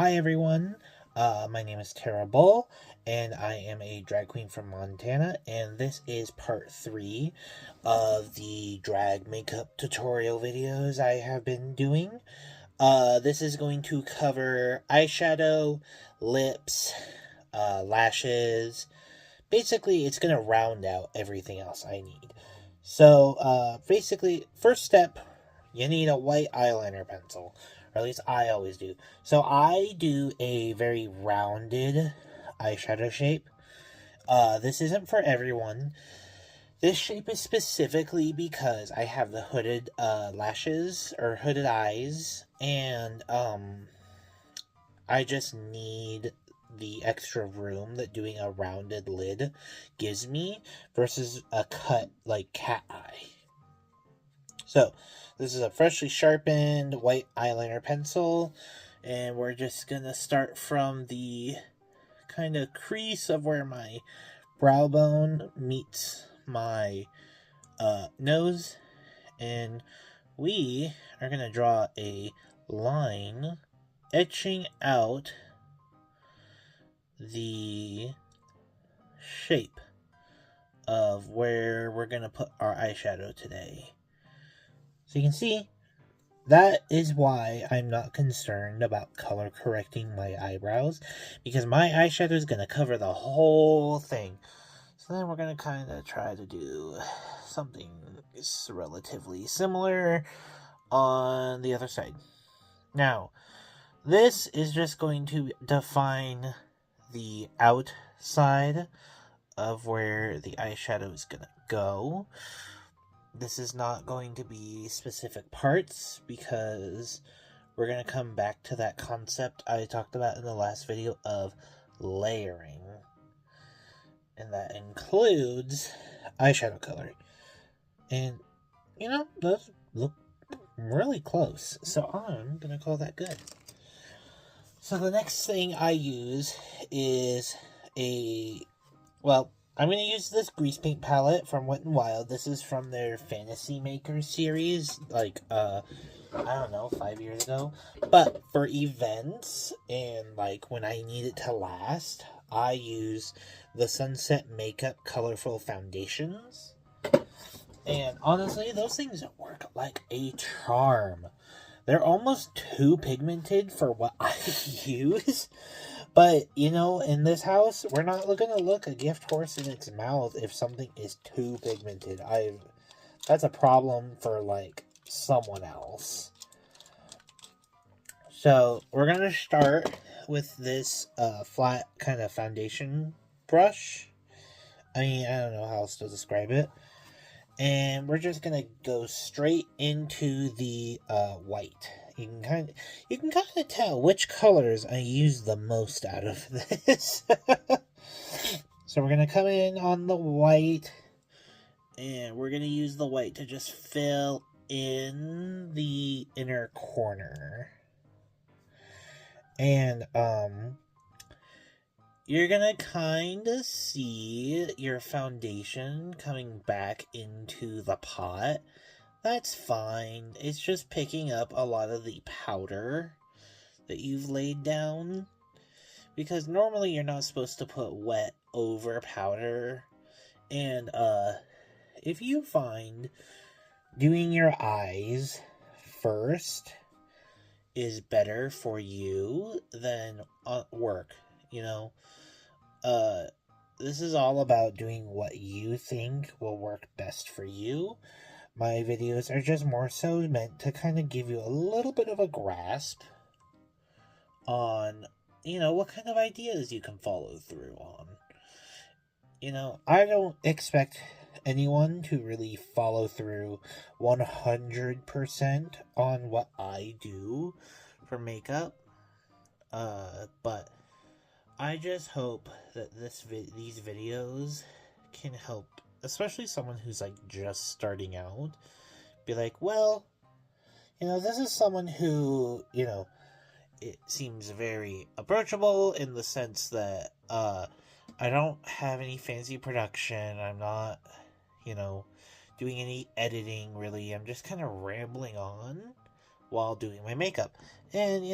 Hi everyone, my name is Terra, and I am a drag queen from Montana, and this is part 3 of the drag makeup tutorial videos I have been doing. This is going to cover eyeshadow, lips, lashes. Basically, it's going to round out everything else I need. So, basically, first step, you need a white eyeliner pencil. Or at least I always do. So I do a very rounded eyeshadow shape. This isn't for everyone. This shape is specifically because I have the hooded lashes or hooded eyes, and I just need the extra room that doing a rounded lid gives me versus a cut like cat eye. So, this is a freshly sharpened white eyeliner pencil, and we're just gonna start from the kind of crease of where my brow bone meets my nose, and we are gonna draw a line etching out the shape of where we're gonna put our eyeshadow today. So you can see, that is why I'm not concerned about color correcting my eyebrows, because my eyeshadow is going to cover the whole thing. So then we're going to kind of try to do something relatively similar on the other side. Now, this is just going to define the outside of where the eyeshadow is going to go. This is not going to be specific parts because we're going to come back to that concept I talked about in the last video of layering. And that includes eyeshadow coloring. And, those look really close. So I'm going to call that good. So the next thing I use is I'm going to use this grease paint palette from Wet n Wild. This is from their Fantasy Maker series, I don't know, 5 years ago. But for events and, when I need it to last, I use the Sunset Makeup Colorful Foundations. And honestly, those things work like a charm. They're almost too pigmented for what I use. But, in this house, we're not going to look a gift horse in its mouth if something is too pigmented. That's a problem for, someone else. So, we're going to start with this flat kind of foundation brush. I don't know how else to describe it. And we're just going to go straight into the white. You can kind of tell which colors I use the most out of this. So we're going to come in on the white, and we're going to use the white to just fill in the inner corner. And you're going to kind of see your foundation coming back into the pot. That's fine. It's just picking up a lot of the powder that you've laid down. Because normally you're not supposed to put wet over powder. And if you find doing your eyes first is better for you than work, this is all about doing what you think will work best for you. My videos are just more so meant to kind of give you a little bit of a grasp on, what kind of ideas you can follow through on. I don't expect anyone to really follow through 100% on what I do for makeup. But I just hope that these videos can help, especially someone who's just starting out, be like, well, this is someone who, it seems very approachable in the sense that I don't have any fancy production. I'm not, doing any editing really. I'm just kind of rambling on while doing my makeup. And,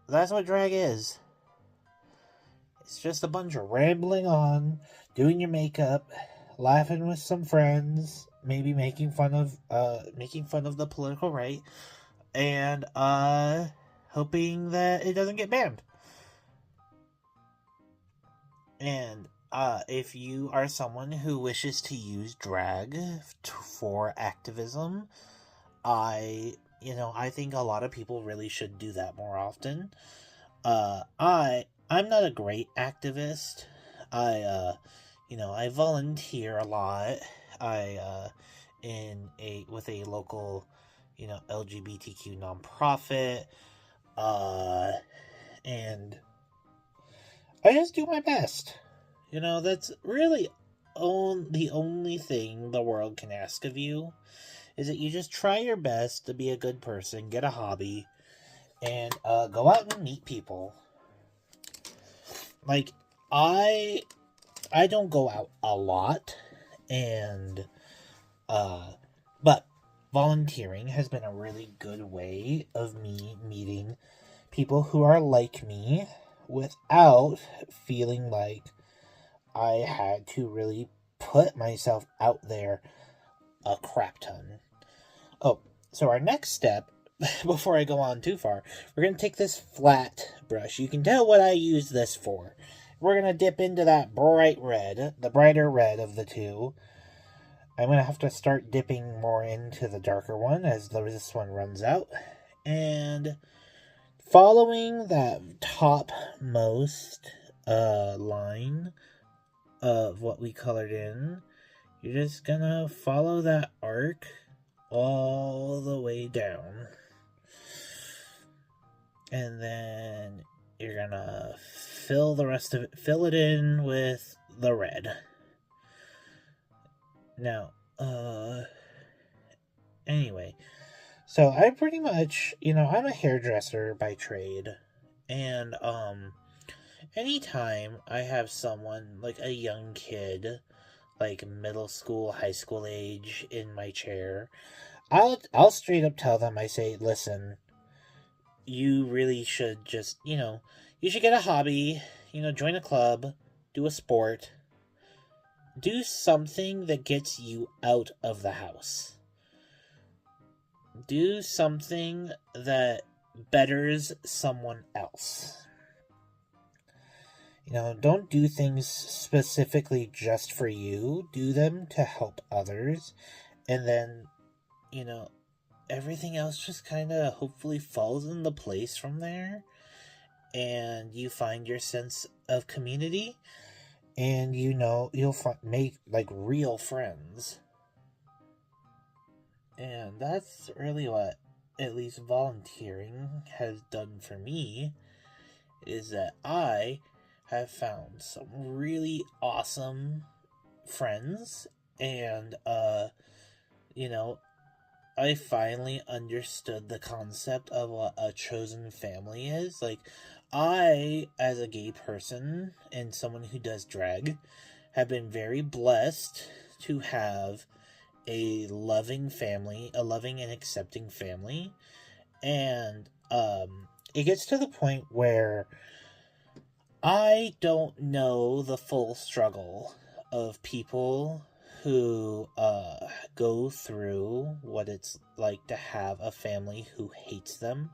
that's what drag is. It's just a bunch of rambling on, doing your makeup, laughing with some friends, maybe making fun of the political right, and hoping that it doesn't get banned. And if you are someone who wishes to use drag for activism, I think a lot of people really should do that more often. I'm not a great activist. I volunteer a lot. I in a with a local, LGBTQ nonprofit. Uh, and I just do my best. That's really the only thing the world can ask of you is that you just try your best to be a good person, get a hobby, and go out and meet people. Like I I don't go out a lot, and but volunteering has been a really good way of me meeting people who are like me without feeling like I had to really put myself out there a crap ton. Oh, so our next step, before I go on too far, we're going to take this flat brush. You can tell what I use this for. We're going to dip into that bright red, the brighter red of the two. I'm going to have to start dipping more into the darker one as this one runs out. And following that topmost line of what we colored in, you're just going to follow that arc all the way down. And then you're gonna fill the rest of it, fill it in with the red. Now, anyway, so I pretty much, I'm a hairdresser by trade, and, anytime I have someone, like a young kid, like middle school, high school age, in my chair, I'll straight up tell them, I say, listen, you really should just, you should get a hobby, join a club, do a sport, do something that gets you out of the house. Do something that betters someone else. Don't do things specifically just for you. Do them to help others. And then, everything else just kind of hopefully falls into place from there. And you find your sense of community. And you'll make like real friends. And that's really what at least volunteering has done for me, is that I have found some really awesome friends, and I finally understood the concept of what a chosen family is. Like, I, as a gay person and someone who does drag, have been very blessed to have a loving family, a loving and accepting family. And it gets to the point where I don't know the full struggle of people who go through what it's like to have a family who hates them,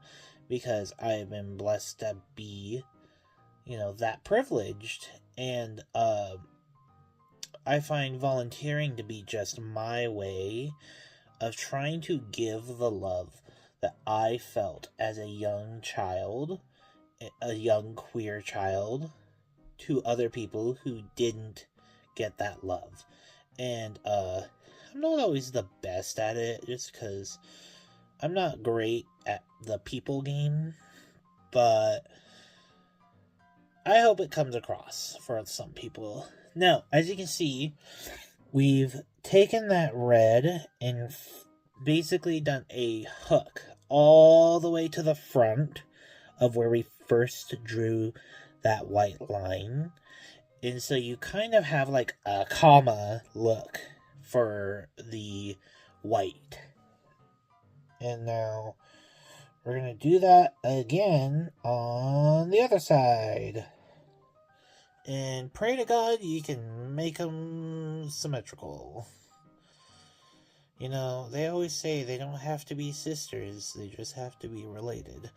because I've been blessed to be, that privileged. And I find volunteering to be just my way of trying to give the love that I felt as a young child, a young queer child, to other people who didn't get that love. And I'm not always the best at it, just because I'm not great at the people game, but I hope it comes across for some people. Now, as you can see, we've taken that red and basically done a hook all the way to the front of where we first drew that white line. And so you kind of have like a comma look for the white. And now We're going to do that again on the other side. And pray to God you can make them symmetrical. You know, they always say they don't have to be sisters, they just have to be related.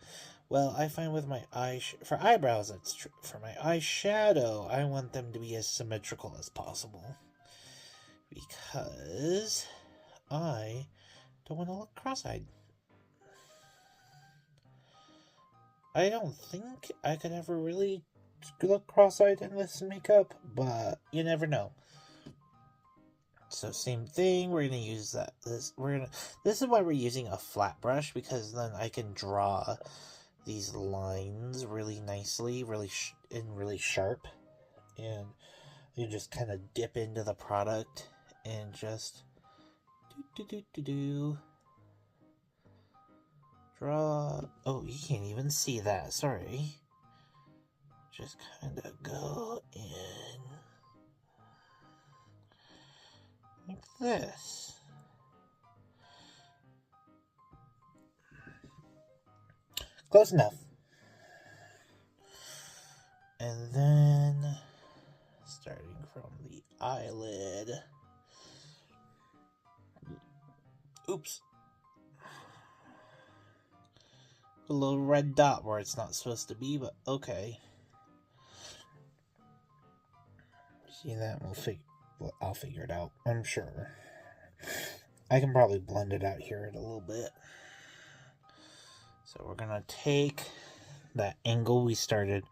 Well, I find with my for eyebrows, that's true. For my eyeshadow, I want them to be as symmetrical as possible. Because I don't want to look cross-eyed. I don't think I could ever really look cross-eyed in this makeup, but you never know. So same thing, we're gonna use this is why we're using a flat brush, because then I can draw these lines really nicely, really sharp, and you just kind of dip into the product and just draw. Oh, you can't even see that, sorry. Just kind of go in like this. Close enough. And then, starting from the eyelid. Oops. A little red dot where it's not supposed to be, but okay. See that? I'll figure it out, I'm sure. I can probably blend it out here in a little bit. So we're gonna take that angle we started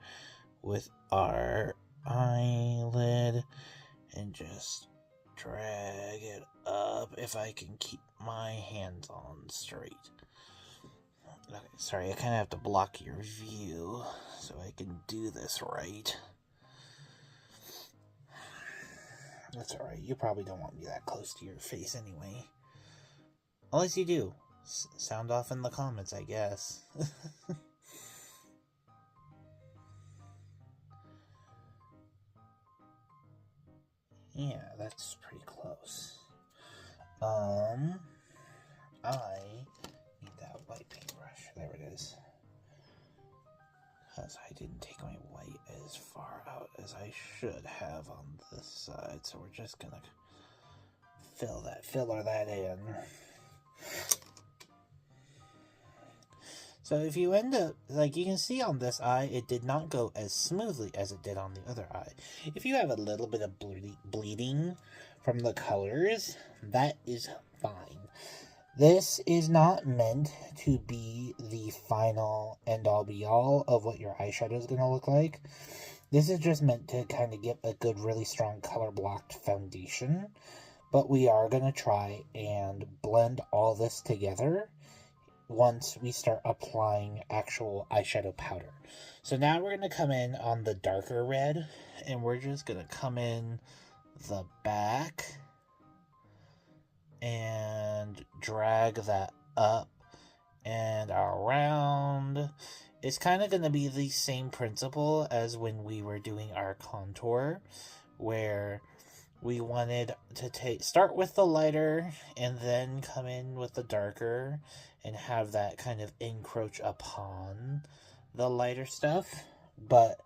with our eyelid and just drag it up if I can keep my hands on straight. Okay, sorry, I kind of have to block your view so I can do this right. That's alright, you probably don't want me that close to your face anyway. Unless you do. Sound off in the comments, I guess. Yeah, that's pretty close. I need that white paintbrush. There it is. Because I didn't take my white as far out as I should have on this side, so we're just gonna filler that in. So if you end up, like you can see on this eye, it did not go as smoothly as it did on the other eye. If you have a little bit of bleeding from the colors, that is fine. This is not meant to be the final end-all be-all of what your eyeshadow is going to look like. This is just meant to kind of get a good, really strong color-blocked foundation. But we are going to try and blend all this together once we start applying actual eyeshadow powder. So now we're going to come in on the darker red, and we're just going to come in the back and drag that up and around. It's kind of going to be the same principle as when we were doing our contour, where we wanted to start with the lighter and then come in with the darker and have that kind of encroach upon the lighter stuff. But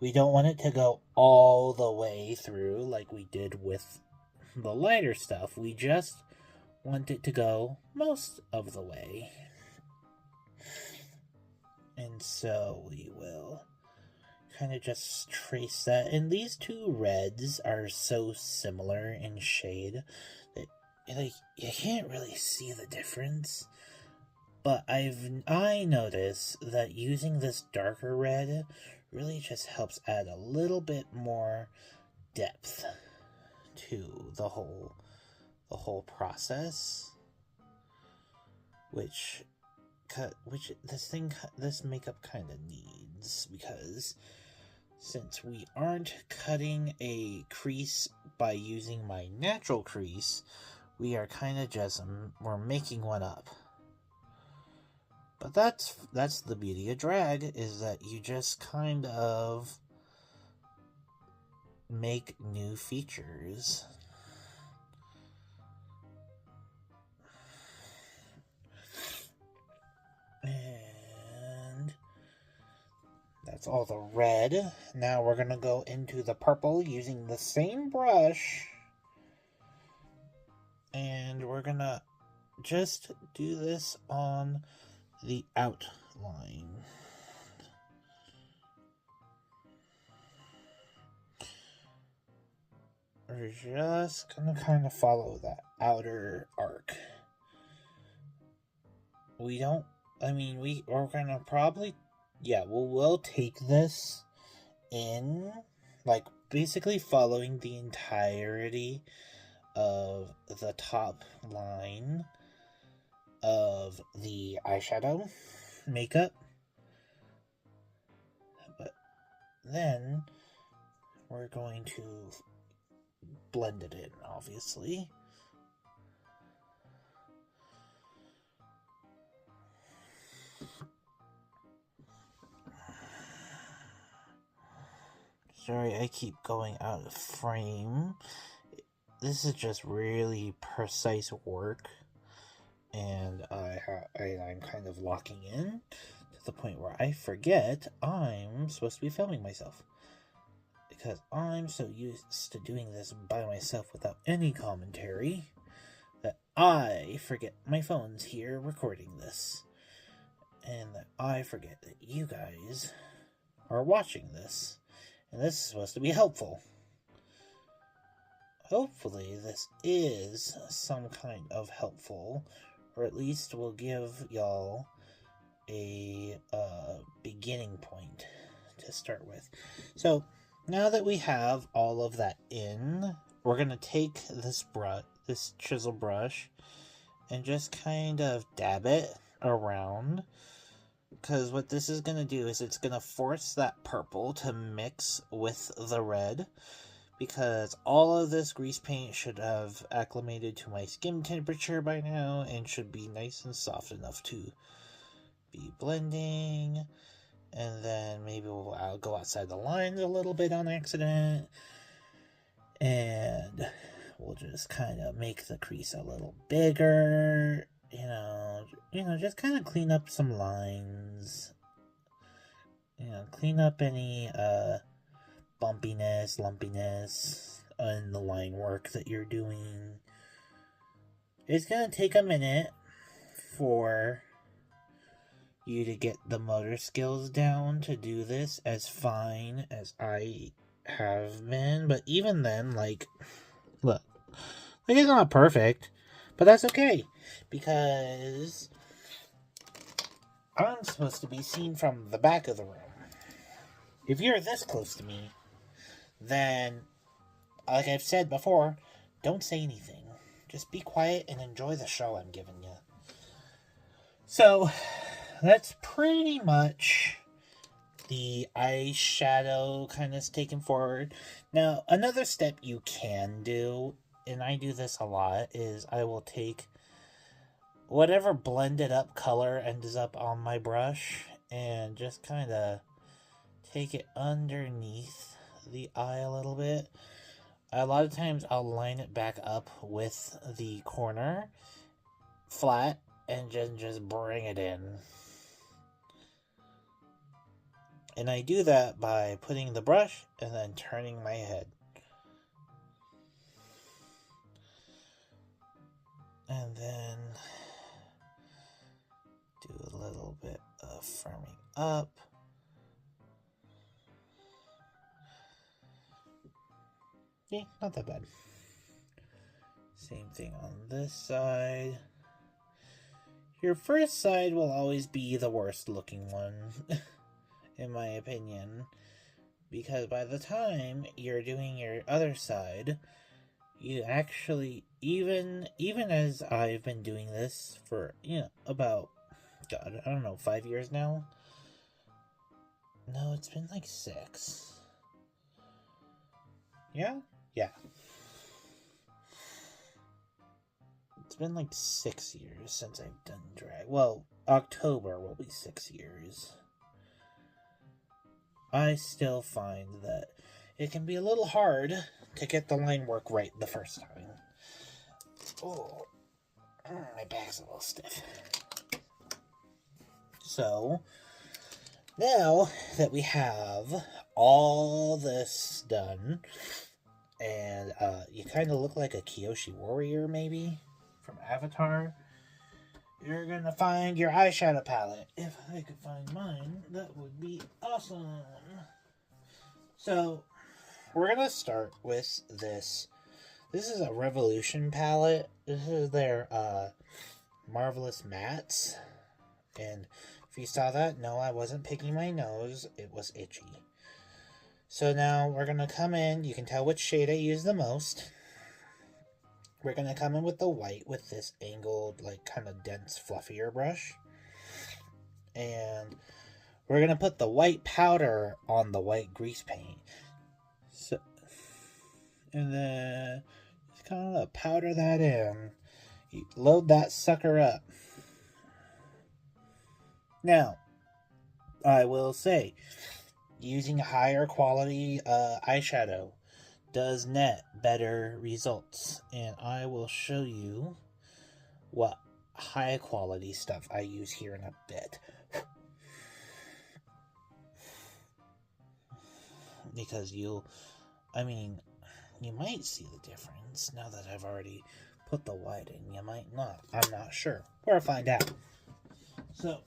we don't want it to go all the way through like we did with the lighter stuff. We just want it to go most of the way. And so we will kind of just trace that. And these two reds are so similar in shade that like you can't really see the difference. But I notice that using this darker red really just helps add a little bit more depth to the whole process, which this makeup kind of needs, because since we aren't cutting a crease by using my natural crease, we are kind of just we're making one up. But that's the beauty of drag, is that you just kind of make new features. And That's all the red. Now we're going to go into the purple using the same brush. And we're going to just do this on the outline. We're just going to kind of follow that outer arc. We're going to probably, we'll take this in, like, basically following the entirety of the top line of the eyeshadow makeup. But then we're going to blend it in, obviously. Sorry, I keep going out of frame. This is just really precise work, and I'm kind of locking in to the point where I forget I'm supposed to be filming myself, because I'm so used to doing this by myself without any commentary that I forget my phone's here recording this, and that I forget that you guys are watching this, and this is supposed to be helpful. Hopefully this is some kind of helpful, or at least will give y'all a beginning point to start with. So now that we have all of that in, we're going to take this chisel brush, and just kind of dab it around. Because what this is going to do is it's going to force that purple to mix with the red. Because all of this grease paint should have acclimated to my skin temperature by now, and should be nice and soft enough to be blending. And then maybe I'll go outside the lines a little bit on accident, and we'll just kind of make the crease a little bigger, just kind of clean up some lines, clean up any bumpiness, lumpiness in the line work that you're doing. It's gonna take a minute for you to get the motor skills down to do this as fine as I have been, but even then, look, it's not perfect, but that's okay, because I'm supposed to be seen from the back of the room. If you're this close to me, then, like I've said before, don't say anything. Just be quiet and enjoy the show I'm giving you. So, that's pretty much the eyeshadow kind of taken forward. Now, another step you can do, and I do this a lot, is I will take whatever blended up color ends up on my brush and just kind of take it underneath the eye a little bit. A lot of times I'll line it back up with the corner flat and just bring it in. And I do that by putting the brush and then turning my head. And then do a little bit of firming up. Yeah, not that bad. Same thing on this side. Your first side will always be the worst looking one, in my opinion. Because by the time you're doing your other side, you actually, even as I've been doing this for, about, 5 years now? No, it's been like 6. Yeah? Yeah. It's been like 6 years since I've done drag. Well, October will be 6 years. I still find that it can be a little hard to get the line work right the first time. Oh, my back's a little stiff. So, Now that we have all this done, and you kind of look like a Kyoshi warrior, maybe, from Avatar, you're gonna find your eyeshadow palette. If I could find mine, that would be awesome. So, we're gonna start with this. This is a Revolution palette. This is their Marvelous Mattes. And if you saw that, no, I wasn't picking my nose. It was itchy. So now we're going to come in. You can tell which shade I use the most. We're going to come in with the white with this angled, like, kind of dense, fluffier brush. And we're going to put the white powder on the white grease paint. So, and then just kind of powder that in. You load that sucker up. Now, I will say, using higher quality eyeshadow does net better results. And I will show you what high quality stuff I use here in a bit. Because you might see the difference now that I've already put the white in. You might not. I'm not sure. We'll find out. So,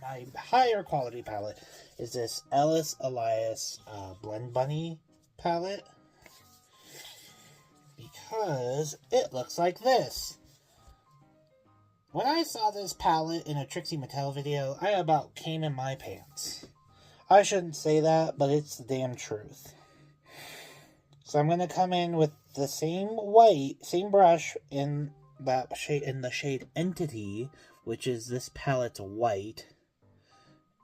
my higher quality palette is this Ellis Elias Blend Bunny palette, because it looks like this. When I saw this palette in a Trixie Mattel video, I about came in my pants. I shouldn't say that, but it's the damn truth. So I'm going to come in with the same brush in that shade, in the shade Entity, which is this palette's white,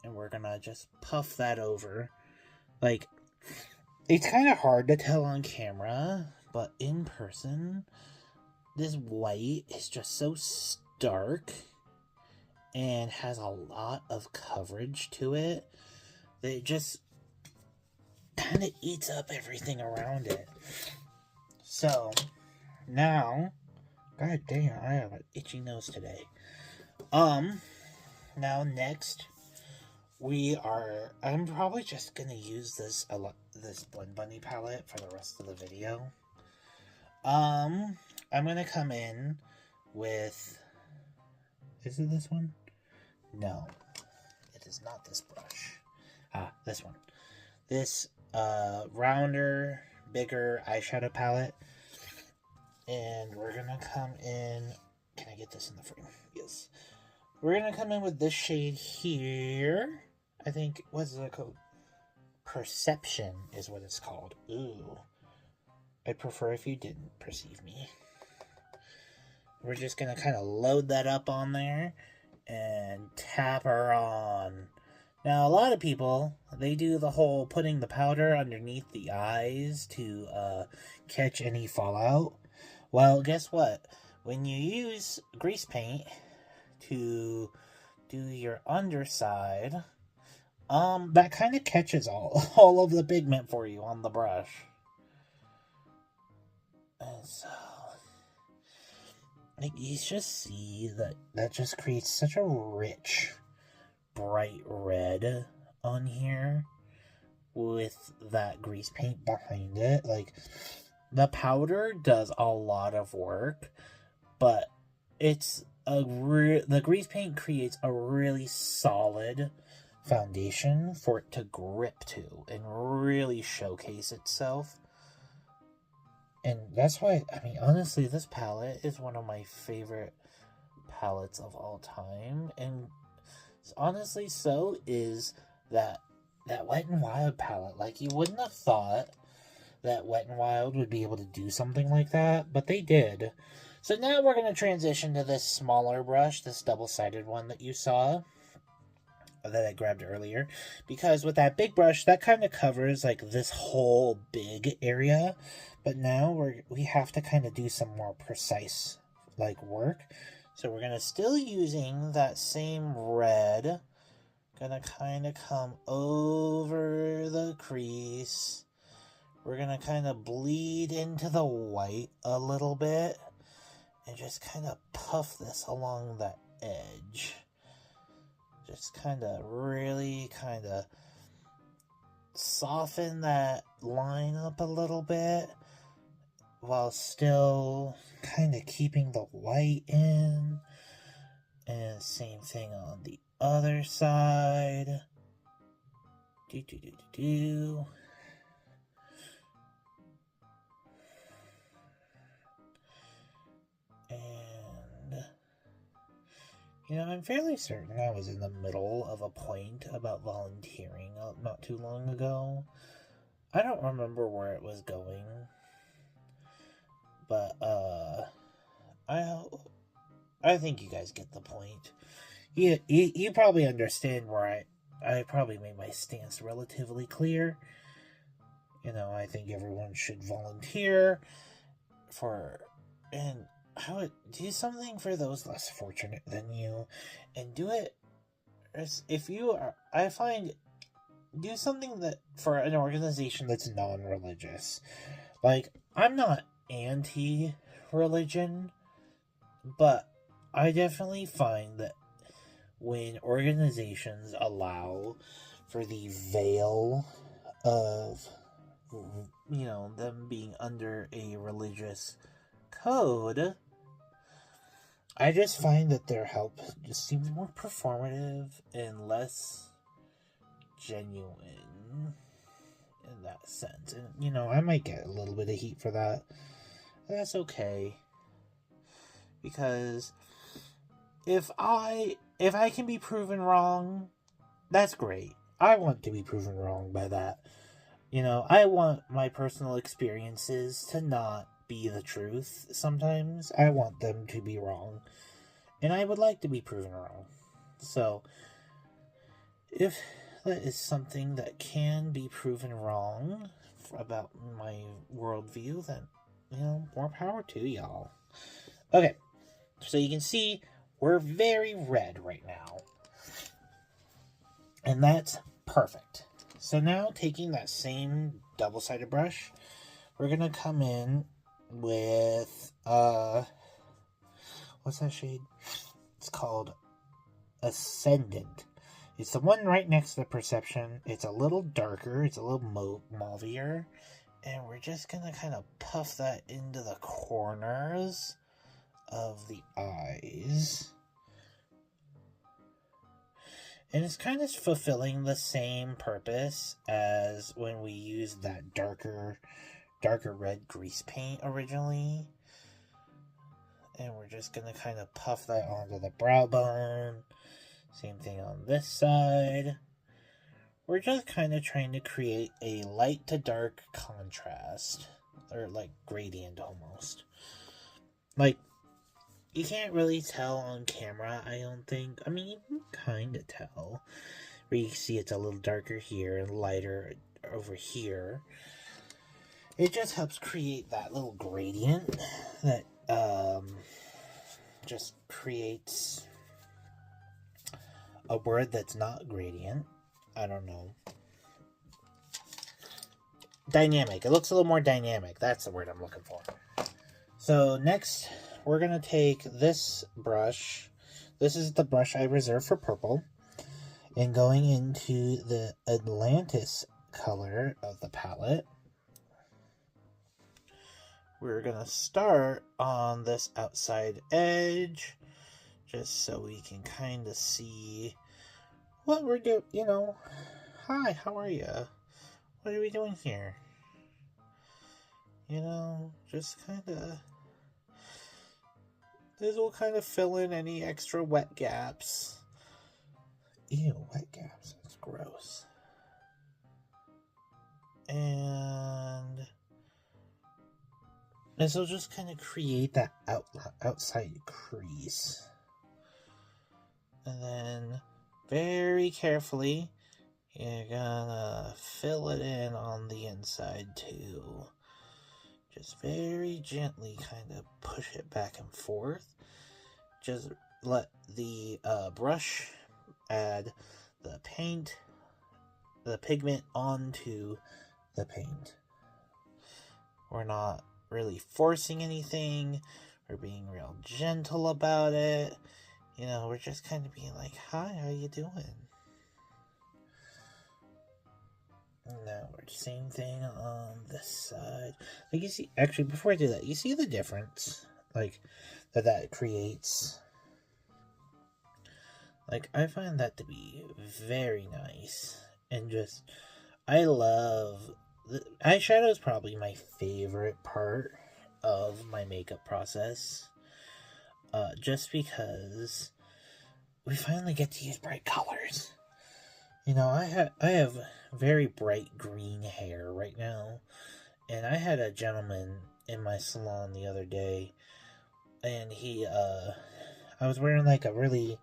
and we're gonna just puff that over. Like, it's kind of hard to tell on camera, but in person, this white is just so stark and has a lot of coverage to it that it just kind of eats up everything around it. So, now, god damn, I have an itchy nose today. Now next, I'm probably just gonna use this Blend Bunny palette for the rest of the video. I'm gonna come in with, is it this one? No, it is not this brush. This one. This, rounder, bigger eyeshadow palette. And we're gonna come in, can I get this in the frame? Yes. We're going to come in with this shade here. I think, what's it called? Perception is what it's called. Ooh. I'd prefer if you didn't perceive me. We're just going to kind of load that up on there and tap her on. Now, a lot of people, they do the whole putting the powder underneath the eyes to catch any fallout. Well, guess what? When you use grease paint to do your underside, that kind of catches all of the pigment for you on the brush. And so, like, you just see that just creates such a rich, bright red on here with that grease paint behind it. Like, the powder does a lot of work, but the grease paint creates a really solid foundation for it to grip to and really showcase itself. And that's why, honestly, this palette is one of my favorite palettes of all time. And honestly, so is that Wet n Wild palette. Like, you wouldn't have thought that Wet n Wild would be able to do something like that, but they did. So now we're going to transition to this smaller brush, this double-sided one that you saw, that I grabbed earlier. Because with that big brush, that kind of covers, like, this whole big area. But now we have to kind of do some more precise, like, work. So we're going to still using that same red. Going to kind of come over the crease. We're going to kind of bleed into the white a little bit. And just kind of puff this along the edge. Just really soften that line up a little bit while still kind of keeping the white in. And same thing on the other side. And, I'm fairly certain I was in the middle of a point about volunteering not too long ago. I don't remember where it was going, but, I think you guys get the point. You probably understand where I probably made my stance relatively clear. I think everyone should volunteer and do something for those less fortunate than you, and do it if you are. I find do something that for an organization that's non-religious. Like, I'm not anti-religion, but I definitely find that when organizations allow for the veil of, them being under a religious code, I just find that their help just seems more performative and less genuine in that sense. And, I might get a little bit of heat for that. That's okay. Because if I can be proven wrong, that's great. I want to be proven wrong by that. I want my personal experiences to not be the truth. Sometimes I want them to be wrong. And I would like to be proven wrong. So, if that is something that can be proven wrong about my worldview, then, more power to y'all. Okay, so you can see we're very red right now. And that's perfect. So now, taking that same double-sided brush, we're going to come in with, what's that shade? It's called Ascendant. It's the one right next to the Perception. It's a little darker. It's a little mauvier. And we're just going to kind of puff that into the corners of the eyes. And it's kind of fulfilling the same purpose as when we used that darker red grease paint originally. And we're just going to kind of puff that onto the brow bone. Same thing on this side. We're just kind of trying to create a light to dark contrast. Or like gradient almost. Like, you can't really tell on camera, I don't think. I mean, you can kind of tell. Where you see it's a little darker here and lighter over here. It just helps create that little gradient that just creates a word that's not gradient. I don't know. Dynamic. It looks a little more dynamic. That's the word I'm looking for. So next, we're going to take this brush. This is the brush I reserved for purple. And going into the Atlantis color of the palette, we're going to start on this outside edge. Just so we can kind of see what we're doing. Hi, how are you? What are we doing here? Just kind of... This will kind of fill in any extra wet gaps. Ew, wet gaps. That's gross. And this will just kind of create that outside crease. And then, very carefully, you're gonna fill it in on the inside too. Just very gently kind of push it back and forth. Just let the brush add the pigment onto the paint. We're not really forcing anything. We're being real gentle about it. You know, we're just kind of being like, hi, how you doing? No, same thing on this side. Like, you see, actually, before I do that, you see the difference? Like, that creates. Like, I find that to be very nice. And just, I love. Eyeshadow is probably my favorite part of my makeup process. Just because we finally get to use bright colors. You know, I have very bright green hair right now, and I had a gentleman in my salon the other day, and I was wearing like a really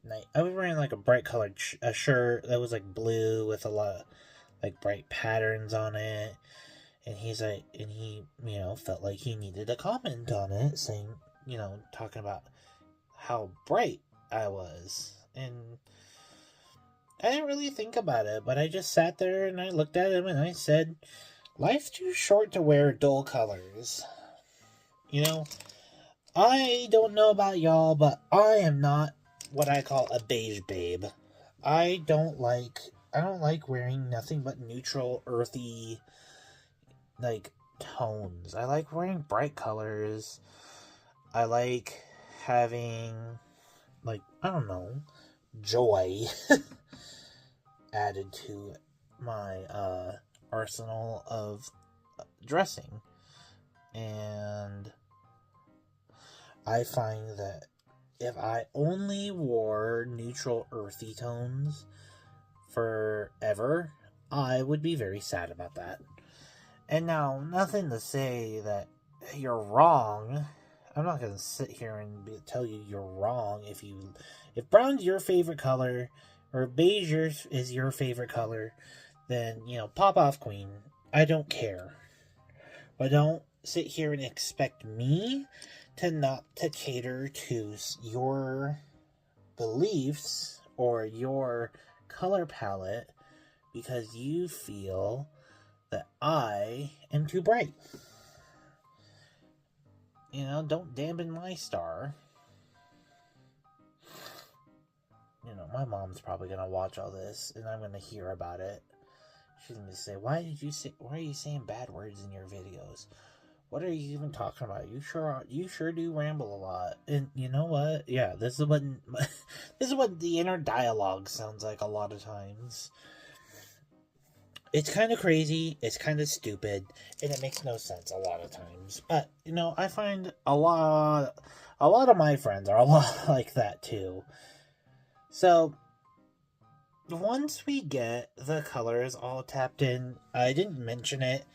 nice, I was wearing like a bright colored a shirt that was like blue with a lot of like bright patterns on it, and he felt like he needed a comment on it, saying, talking about how bright I was, and I didn't really think about it, but I just sat there and I looked at him and I said, life's too short to wear dull colors. You know, I don't know about y'all, but I am not what I call a beige babe. I don't like wearing nothing but neutral, earthy, like, tones. I like wearing bright colors. I like having, like, I don't know, joy added to my arsenal of dressing. And I find that if I only wore neutral earthy tones forever, I would be very sad about that. And now, nothing to say that you're wrong. I'm not going to sit here and tell you you're wrong if brown's your favorite color, or beige is your favorite color, then, pop off, queen. I don't care. But don't sit here and expect me to cater to your beliefs or your color palette because you feel that I am too bright. Don't dampen my star. My mom's probably going to watch all this, and I'm going to hear about it. She's going to say, why are you saying bad words in your videos? What are you even talking about? You sure do ramble a lot. And you know what? Yeah, this is what the inner dialogue sounds like a lot of times. It's kind of crazy, it's kind of stupid, and it makes no sense a lot of times. But, I find a lot of my friends are a lot like that too. So, once we get the colors all tapped in, I didn't mention it,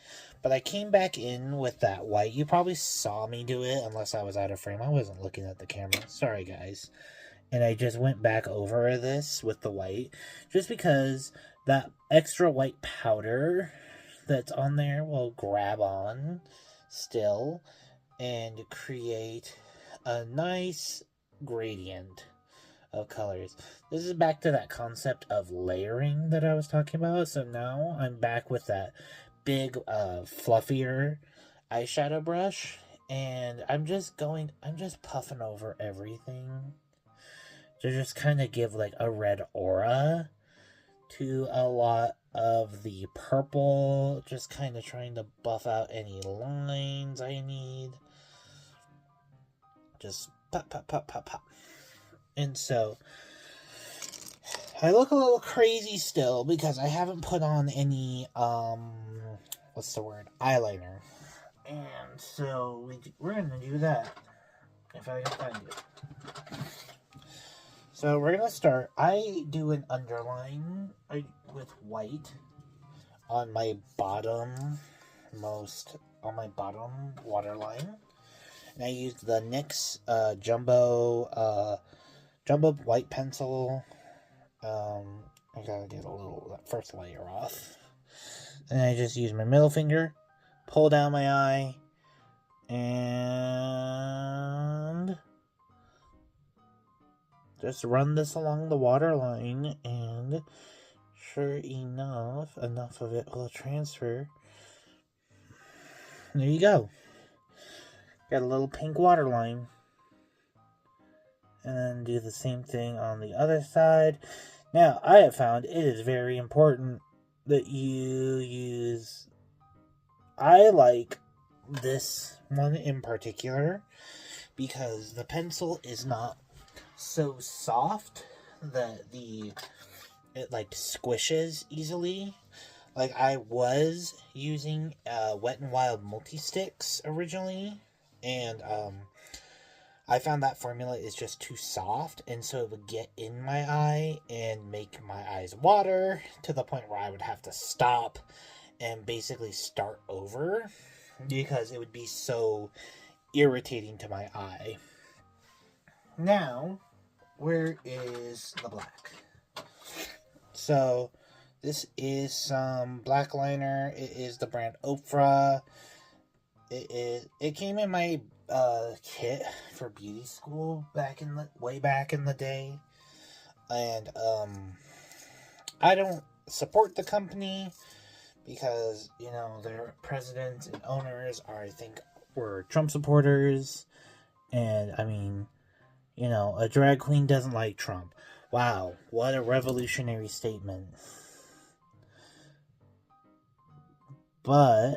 but I came back in with that white. You probably saw me do it, unless I was out of frame. I wasn't looking at the camera. Sorry, guys. And I just went back over this with the white, just because that extra white powder that's on there will grab on still and create a nice gradient of colors. This is back to that concept of layering that I was talking about. So now I'm back with that big fluffier eyeshadow brush, and I'm just puffing over everything to just kind of give like a red aura to a lot of the purple, just kind of trying to buff out any lines I need. Just pop, pop, pop, pop, pop. And so I look a little crazy still because I haven't put on any eyeliner. And so we're gonna do that if I can find it. So we're gonna start. I do an underline with white on my bottom waterline, and I use the NYX jumbo white pencil. I gotta get that first layer off. And I just use my middle finger, pull down my eye, and just run this along the waterline, and sure enough of it will transfer. There you go. Got a little pink waterline. and then do the same thing on the other side. Now, I have found it is very important that you use... I like this one in particular because the pencil is not so soft that it like squishes easily. Like, I was using Wet n Wild multi-sticks originally, and I found that formula is just too soft, and so it would get in my eye and make my eyes water to the point where I would have to stop and basically start over because it would be so irritating to my eye. Now, where is the black? So, this is some black liner. It is the brand Ofra. It came in my kit for beauty school way back in the day, and I don't support the company because their president and owners were Trump supporters, and I mean, a drag queen doesn't like Trump. Wow, what a revolutionary statement. But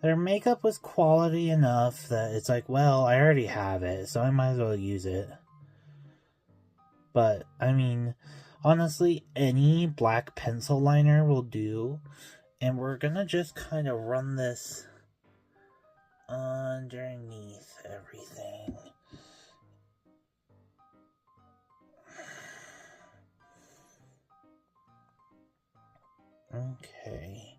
their makeup was quality enough that it's like, well, I already have it, so I might as well use it. But, I mean, honestly, any black pencil liner will do. And we're gonna just kind of run this underneath everything. Okay.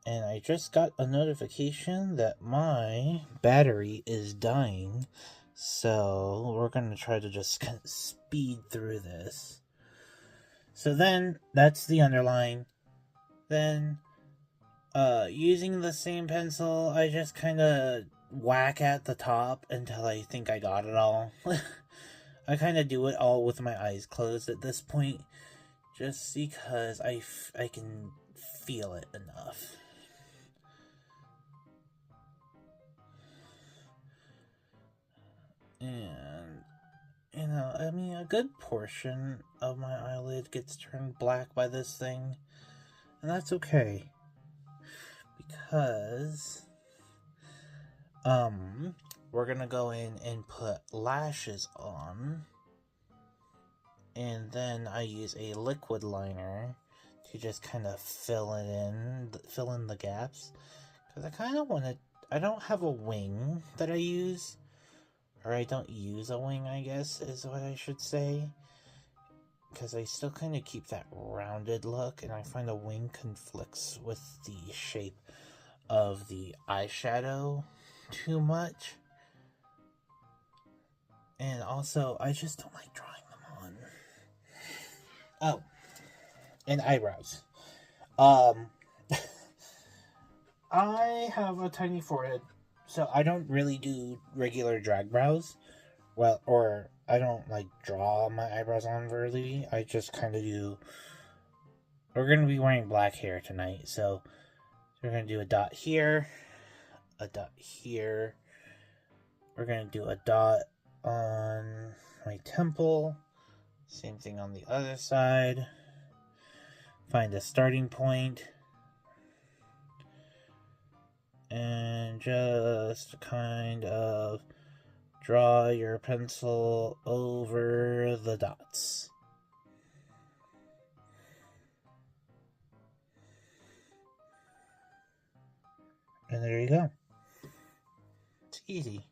And I just got a notification that my battery is dying. So we're going to try to just kind of speed through this. So then, that's the underline. Then, using the same pencil, I just kind of whack at the top until I think I got it all. I kind of do it all with my eyes closed at this point. Just because I can feel it enough. And, I mean, a good portion of my eyelid gets turned black by this thing. And that's okay. Because, we're gonna go in and put lashes on. And then I use a liquid liner to just kind of fill in the gaps. Because I kind of I don't have a wing that I use. Or I don't use a wing, I guess, is what I should say. Because I still kind of keep that rounded look, and I find a wing conflicts with the shape of the eyeshadow too much. And also, I just don't like drawing them on. Oh, and eyebrows. I have a tiny forehead, so I don't really do regular drag brows. Well, or I don't draw my eyebrows on really. I just kind of do. We're gonna be wearing black hair tonight, so we're gonna do a dot here, a dot here. We're gonna do a dot on my temple. Same thing on the other side. Find a starting point. And just kind of draw your pencil over the dots. And there you go. It's easy.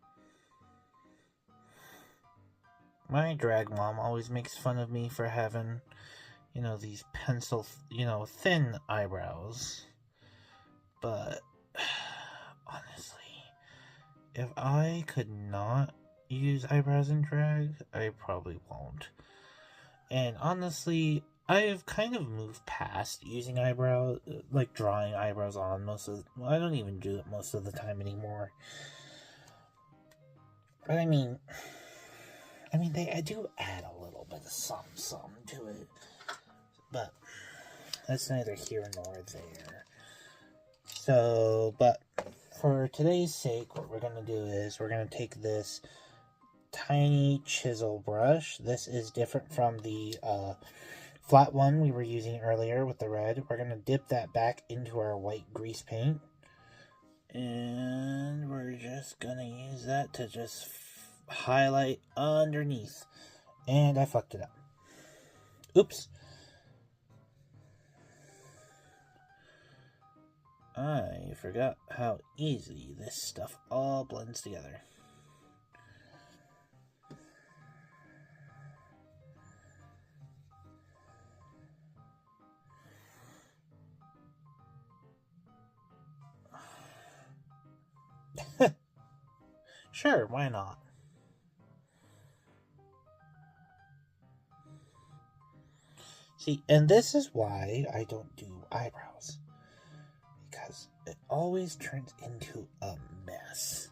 My drag mom always makes fun of me for having, these pencil, thin eyebrows. But honestly, if I could not use eyebrows in drag, I probably won't. And honestly, I've kind of moved past using eyebrows, drawing eyebrows on I don't even do it most of the time anymore. But I mean, I do add a little bit of some to it. But that's neither here nor there. So, but for today's sake, what we're going to do is we're going to take this tiny chisel brush. This is different from the flat one we were using earlier with the red. We're going to dip that back into our white grease paint. And we're just going to use that to just highlight underneath. And I fucked it up. Oops. I forgot how easy this stuff all blends together. Sure, why not? See, and this is why I don't do eyebrows. Because it always turns into a mess.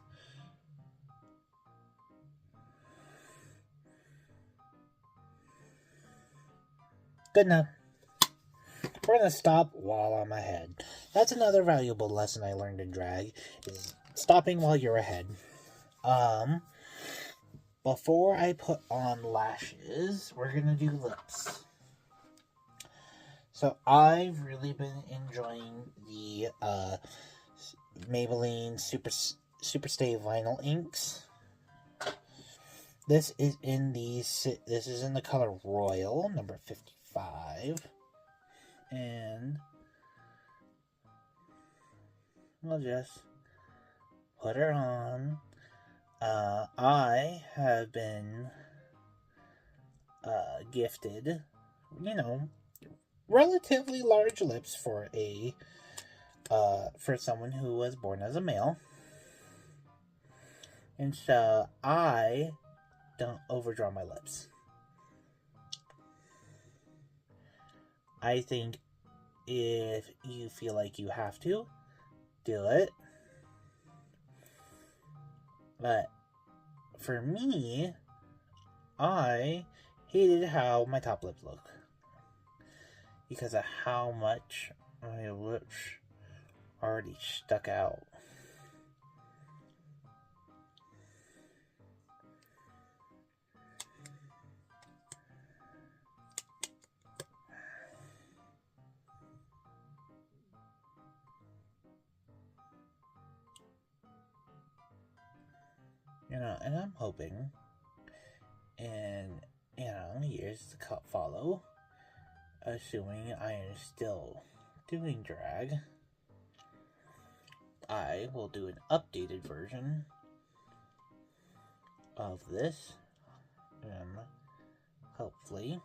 Good enough. We're going to stop while I'm ahead. That's another valuable lesson I learned in drag, is stopping while you're ahead. Before I put on lashes, we're going to do lips. So I've really been enjoying the Maybelline Super Stay Vinyl Inks. This is in the color Royal, number 55. And we'll just put her on. I have been gifted, relatively large lips for someone who was born as a male. And so I don't overdraw my lips. I think if you feel like you have to, do it. But for me, I hated how my top lips look. Because of how much my lips already stuck out. And I'm hoping in, years to follow, assuming I am still doing drag, I will do an updated version of this, hopefully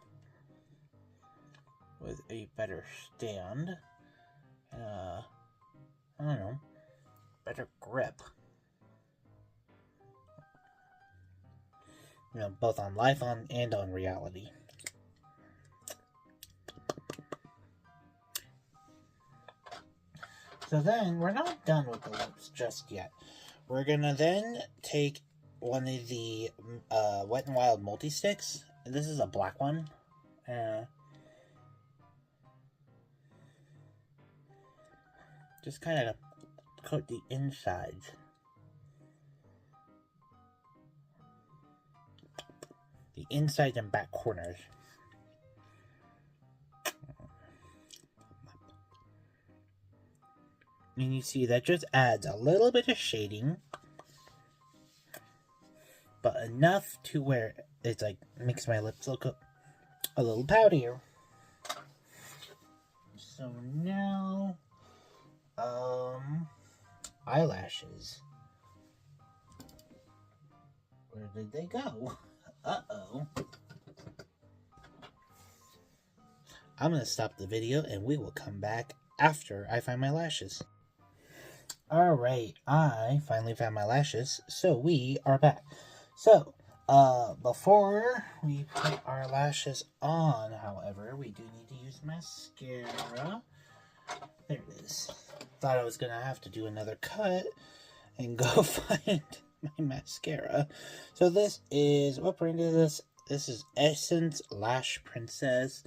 with a better stand, better grip. Both on life and on reality. So then, we're not done with the lips just yet. We're gonna then take one of the Wet n Wild multi-sticks. This is a black one. Just kind of coat the insides. The inside and back corners. And you see that just adds a little bit of shading, but enough to where it's like makes my lips look a little poutier. So now, eyelashes. Where did they go? Uh-oh. I'm going to stop the video and we will come back after I find my lashes. Alright, I finally found my lashes, so we are back. So, before we put our lashes on, however, we do need to use mascara. There it is. Thought I was going to have to do another cut and go find my mascara. So this is, what brand is this? This is Essence Lash Princess.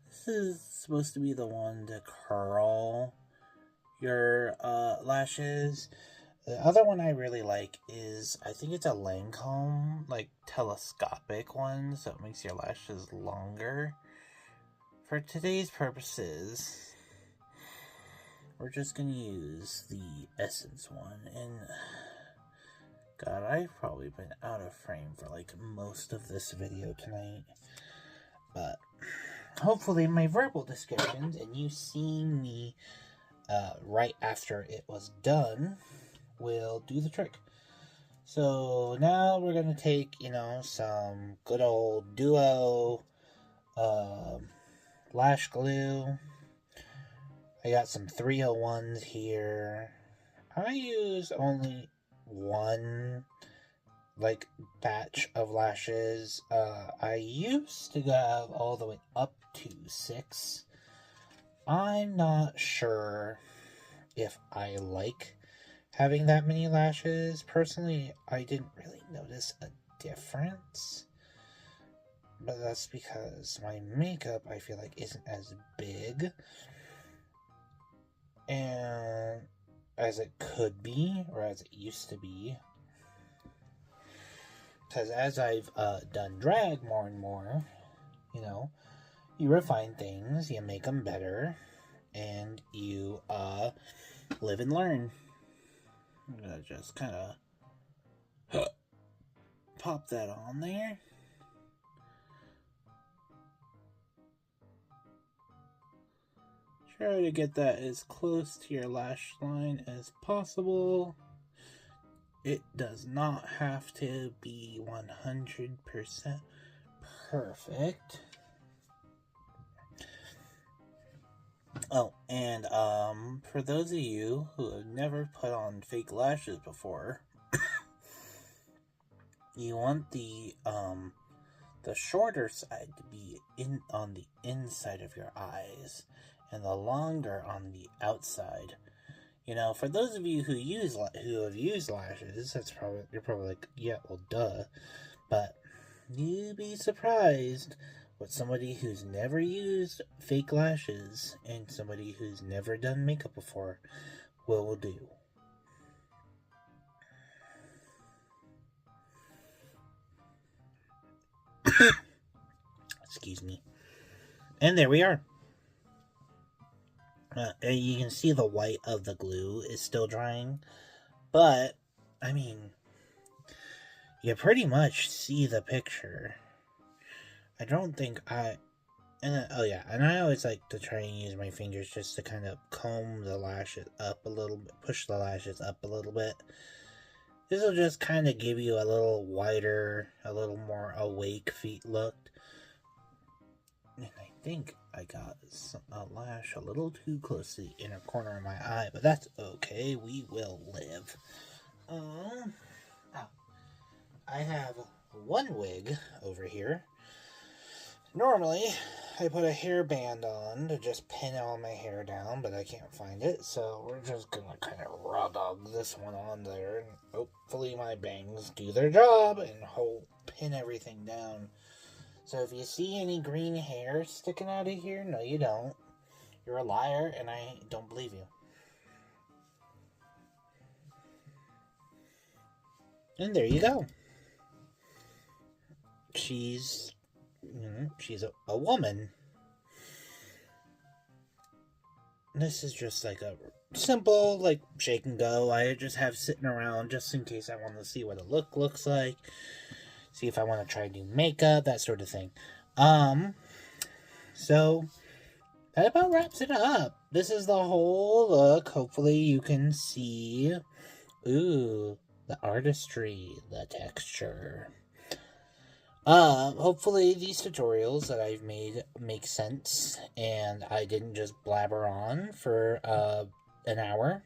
This is supposed to be the one to curl your lashes. The other one I really like is, I think it's a Lancome, like telescopic one, so it makes your lashes longer. For today's purposes, we're just gonna use the Essence one, and God, I've probably been out of frame for like most of this video tonight, but hopefully my verbal descriptions and you seeing me right after it was done will do the trick. So now we're gonna take, some good old Duo lash glue. I got some 301s here. I use only one batch of lashes. I used to have all the way up to 6. I'm not sure if I like having that many lashes. Personally, I didn't really notice a difference, but that's because my makeup, I feel like, isn't as big and as it could be, or as it used to be. Because as I've done drag more and more, you refine things, you make them better, and you live and learn. I'm gonna just kind of pop that on there. Try to get that as close to your lash line as possible. It does not have to be 100% perfect. Oh, and for those of you who have never put on fake lashes before, you want the shorter side to be on the inside of your eyes, and the longer on the outside. For those of you who have used lashes, you're probably like, yeah, well, duh. But you'd be surprised what somebody who's never used fake lashes and somebody who's never done makeup before will do. Excuse me. And there we are. You can see the white of the glue is still drying, but, you pretty much see the picture. I don't think and I always like to try and use my fingers just to kind of comb the lashes up a little bit, push the lashes up a little bit. This will just kind of give you a little wider, a little more awake feet look. And I think I got a lash a little too close to the inner corner of my eye, but that's okay. We will live. I have one wig over here. Normally, I put a hairband on to just pin all my hair down, but I can't find it, so we're just gonna kind of raw dog this one on there, and hopefully my bangs do their job and pin everything down. So if you see any green hair sticking out of here, no you don't. You're a liar, and I don't believe you. And there you go. She's a woman. This is just like a simple, shake and go. I just have sitting around just in case I want to see what a look looks like. See if I want to try new makeup, that sort of thing. So that about wraps it up. This is the whole look. Hopefully you can see, the artistry, the texture. Hopefully these tutorials that I've made make sense, and I didn't just blabber on for, an hour,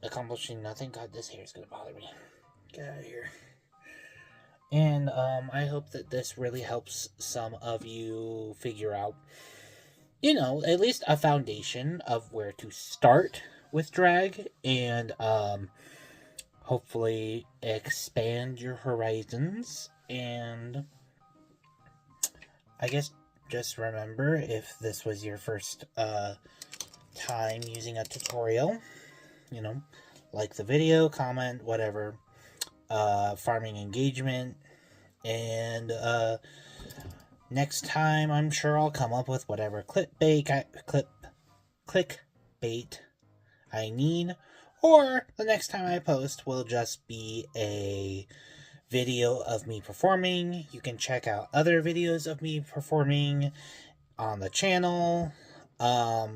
accomplishing nothing. God, this hair is gonna bother me. Get out of here. And, I hope that this really helps some of you figure out, at least a foundation of where to start with drag, and, hopefully expand your horizons. And I guess just remember, if this was your first time using a tutorial, like the video, comment, whatever. Farming engagement. And next time, I'm sure I'll come up with whatever clickbait I need. Or the next time I post will just be a video of me performing. You can check out other videos of me performing on the channel. I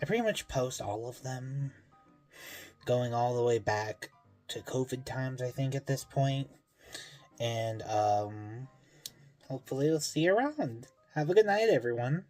pretty much post all of them, going all the way back to COVID times, I think, at this point. And hopefully we'll see you around. Have a good night, everyone.